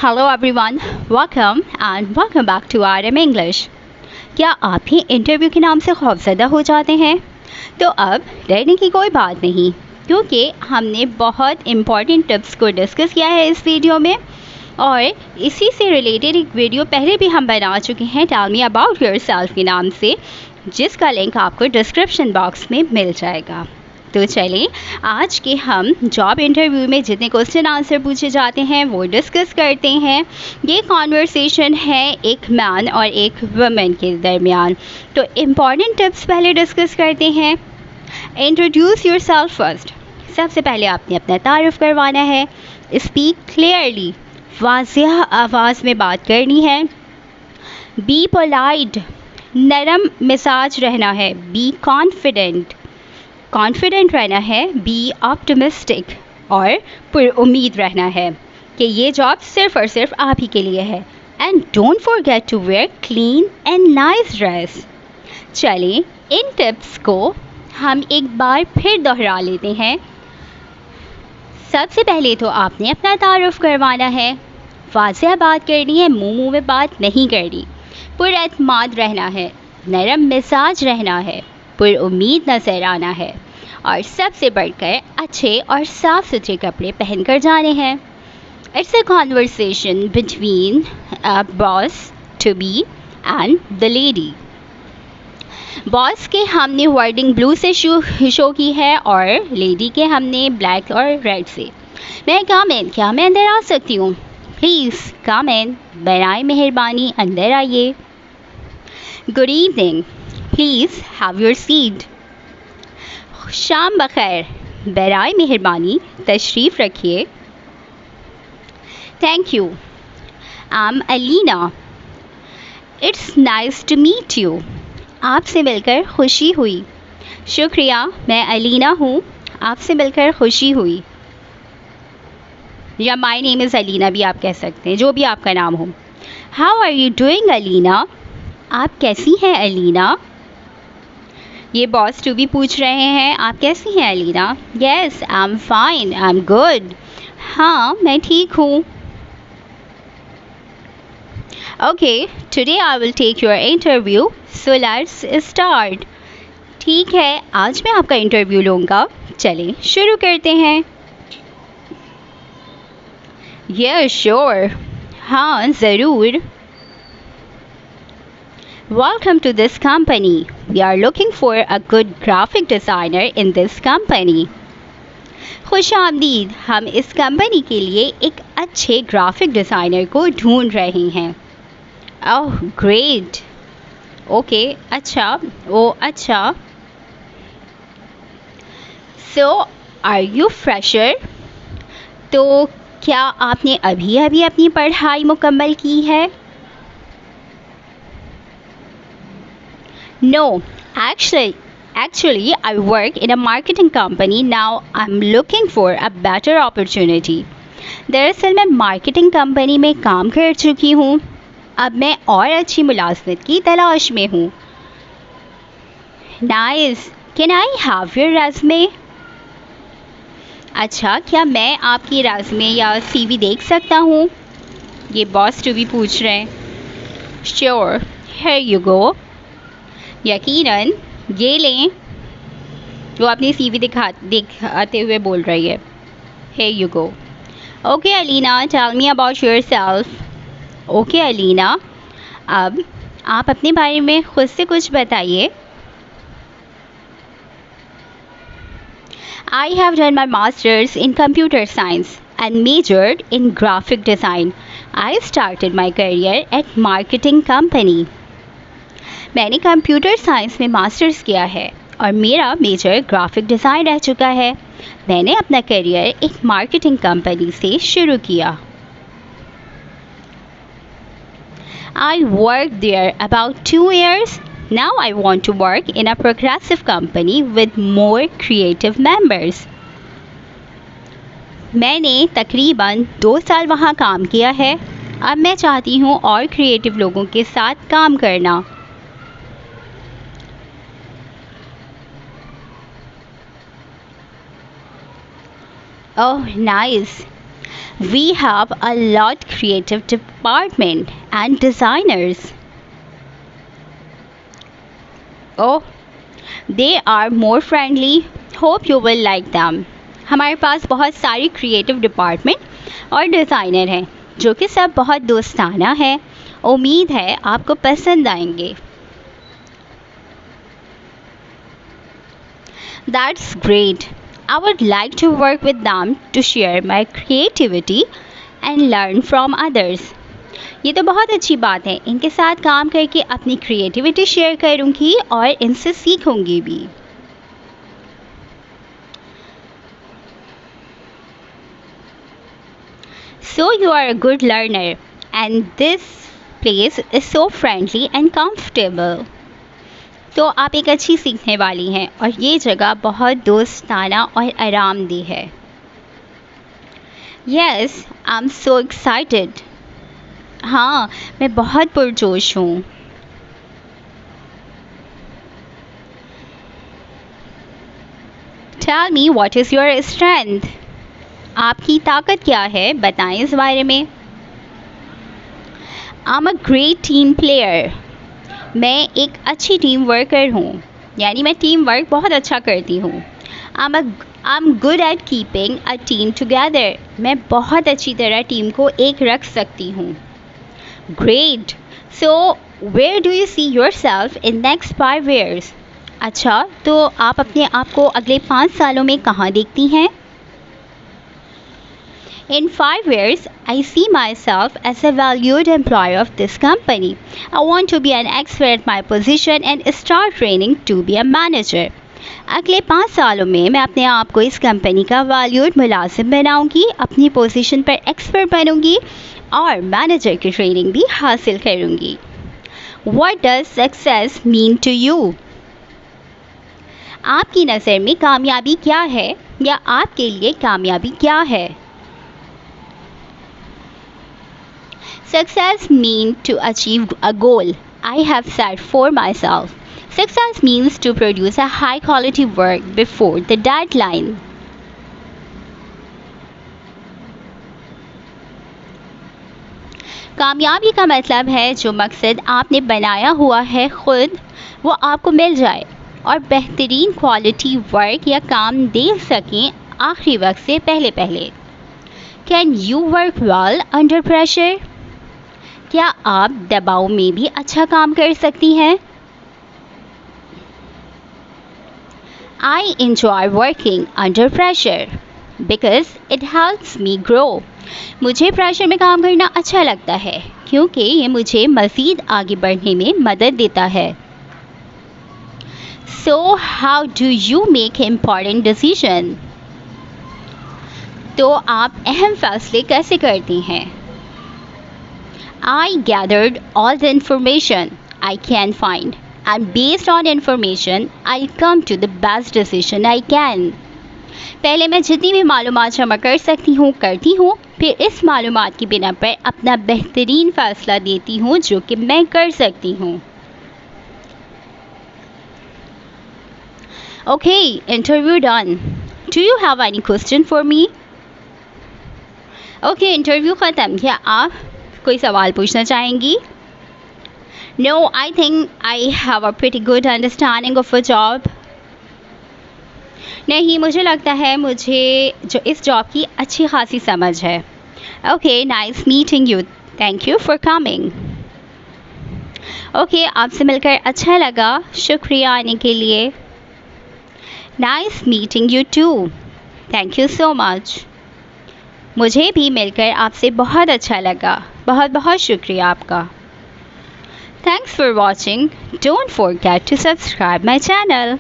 Hello everyone, welcome back to RM English। क्या आप भी इंटरव्यू के नाम से खौफज़दा हो जाते हैं? तो अब डरने की कोई बात नहीं, क्योंकि हमने बहुत इम्पॉर्टेंट टिप्स को डिस्कस किया है इस वीडियो में, और इसी से रिलेटेड एक वीडियो पहले भी हम बना चुके हैं, टेल मी अबाउट योरसेल्फ के नाम से, जिसका लिंक आपको डिस्क्रिप्शन बॉक्स में मिल जाएगा। तो चलिए आज के हम जॉब इंटरव्यू में जितने क्वेश्चन आंसर पूछे जाते हैं वो डिस्कस करते हैं। ये कॉन्वर्सेशन है एक मैन और एक वुमेन के दरमियान। तो इम्पॉर्टेंट टिप्स पहले डिस्कस करते हैं। Introduce yourself first. सबसे पहले आपने अपना तारुफ करवाना है। स्पीक क्लियरली, वाज़ेह आवाज़ में बात करनी है। बी पोलाइट, नरम मिजाज रहना है। बी कॉन्फिडेंट रहना है। बी ऑप्टिमिस्टिक, और पुरुम्मीद रहना है कि ये जॉब सिर्फ़ और सिर्फ आप ही के लिए है। And don't forget to wear clean and nice dress. चलिए इन टिप्स को हम एक बार फिर दोहरा लेते हैं। सबसे पहले तो आपने अपना तारुफ करवाना है, वाज़ेह बात करनी है, मुंह में बात नहीं करनी। पुरएतमाद रहना है, नरम मिजाज रहना है, पुरुम्मीद नज़र आना है, और सबसे बढ़कर अच्छे और साफ़ सुथरे कपड़े पहनकर जाने हैं। It's a conversation between a boss to be and the lady. Boss के हमने वर्डिंग ब्लू से शो की है और लेडी के हमने ब्लैक और रेड से। मैं क्या मैं अंदर आ सकती हूँ? प्लीज़ कम इन, बराए मेहरबानी अंदर आइए। Good evening, please have your seat. शाम बखैर, बराए मेहरबानी तशरीफ़ रखिए। Thank you, I am Alina, it's nice to meet you. आपसे मिलकर खुशी हुई। शुक्रिया, मैं अलीना हूँ, आपसे मिलकर खुशी हुई। या माई नेम इज़ अलीना भी आप कह सकते हैं, जो भी आपका नाम हो। How are you doing Alina, आप कैसी हैं अलीना? ये बॉस टू भी पूछ रहे हैं, आप कैसी हैं Alina? Yes I am fine, I am good. हाँ मैं ठीक हूँ। Okay, today I will take your interview, so let's start. ठीक है, आज मैं आपका इंटरव्यू लूँगा, चलें शुरू करते हैं। यस श्योर, हाँ ज़रूर। Welcome to this company. We are looking for a good graphic designer in this company. खुश आमदीद, हम इस कंपनी के लिए एक अच्छे ग्राफिक डिज़ाइनर को ढूंढ रहे हैं। ओह ग्रेट, ओके अच्छा, अच्छा। सो आर यू फ्रेशर, तो क्या आपने अभी अभी अपनी पढ़ाई मुकम्मल की है? No, actually I work in a marketing company now. I'm looking for a better opportunity. दरअसल मैं मार्केटिंग कंपनी में काम कर चुकी हूँ, अब मैं और अच्छी मुलाज़मत की तलाश में हूँ। Nice, can I have your resume? अच्छा, क्या मैं आपकी रेज़्यूमे या CV देख सकता हूँ? ये बॉस टू भी पूछ रहे हैं। Sure, here you go. यकीनन, ये लें। वो अपनी CV दिखाते हुए बोल रही है। Here you go. Okay Alina, tell me about yourself. Okay Alina, अब आप अपने बारे में खुद से कुछ बताइए। I have done my master's in computer science and majored in graphic design. I started my career at marketing company. मैंने कंप्यूटर साइंस में मास्टर्स किया है और मेरा मेजर ग्राफिक डिज़ाइन रह चुका है। मैंने अपना करियर एक मार्केटिंग कंपनी से शुरू किया। I worked there about 2 years. Now I want to work in a progressive company with more creative members. मैंने तकरीबन 2 साल वहाँ काम किया है। अब मैं चाहती हूँ और क्रिएटिव लोगों के साथ काम करना। Oh nice, We have a lot creative department and designers. Oh, they are more friendly. Hope you will like them. हमारे पास बहुत सारी क्रिएटिव डिपार्टमेंट और डिज़ाइनर हैं जो कि सब बहुत दोस्ताना है. उम्मीद है आपको पसंद आएंगे. That's great. I would like to work with them to share my creativity and learn from others. ये तो बहुत अच्छी बात है. इनके साथ काम करके अपनी क्रिएटिविटी शेयर करूँगी और इनसे सीखूँगी भी. So you are a good learner and this place is so friendly and comfortable. तो आप एक अच्छी सीखने वाली हैं और ये जगह बहुत दोस्ताना और आरामदेह है. Yes, I'm so excited. हाँ, मैं बहुत पुरजोश हूँ. Tell me what is your strength? आपकी ताकत क्या है, बताएं इस बारे में. I'm a great team player. मैं एक अच्छी टीम वर्कर हूँ, यानी मैं टीम वर्क बहुत अच्छा करती हूँ. I'm good at keeping a team together. मैं बहुत अच्छी तरह टीम को एक रख सकती हूँ. Great. So where do you see yourself in next 5 years? अच्छा, तो आप अपने आप को अगले 5 सालों में कहाँ देखती हैं? In 5 years, I see myself as a valued employee of this company. I want to be an expert at my position and start training to be a manager. अगले 5 सालों में मैं अपने आप को इस कंपनी का वैल्यूड मुलाजिम बनाऊंगी, अपनी पोजीशन पर एक्सपर्ट बनूंगी और मैनेजर की ट्रेनिंग भी हासिल करूंगी. What does success mean to you? आपकी नज़र में कामयाबी क्या है या आपके लिए कामयाबी क्या है? Success means to achieve a goal I have set for myself. Success means to produce a high quality work before the deadline. कामयाबी का मतलब है जो मकसद आपने बनाया हुआ है खुद वो आपको मिल जाए और बेहतरीन क्वालिटी वर्क या काम दे सकें आखिरी वक्त से पहले. Can you work well under pressure? क्या आप दबाव में भी अच्छा काम कर सकती हैं? I enjoy working under pressure because it helps me grow. मुझे प्रेशर में काम करना अच्छा लगता है क्योंकि ये मुझे मज़ीद आगे बढ़ने में मदद देता है. So how do you make important decision? तो आप अहम फैसले कैसे करती हैं? I gathered all the information I can find and based on information I'll come to the best decision I can. पहले मैं जितनी भी मालूमात जमा कर सकती हूँ करती हूँ, फिर इस मालूमात की बिना पर अपना बेहतरीन फ़ैसला देती हूँ जो कि मैं कर सकती हूँ. Okay, interview done. Do you have any question for me? Okay, interview ख़त्म. क्या आप कोई सवाल पूछना चाहेंगी? No, I think I have a pretty good understanding of a job. नहीं, मुझे लगता है मुझे जो इस जॉब की अच्छी खासी समझ है. Okay, nice meeting you. Thank you for coming. Okay, आपसे मिलकर अच्छा लगा. शुक्रिया आने के लिए. Nice meeting you too. Thank you so much. मुझे भी मिलकर आपसे बहुत अच्छा लगा. बहुत बहुत शुक्रिया आपका. Thanks for watching. Don't forget to subscribe my channel.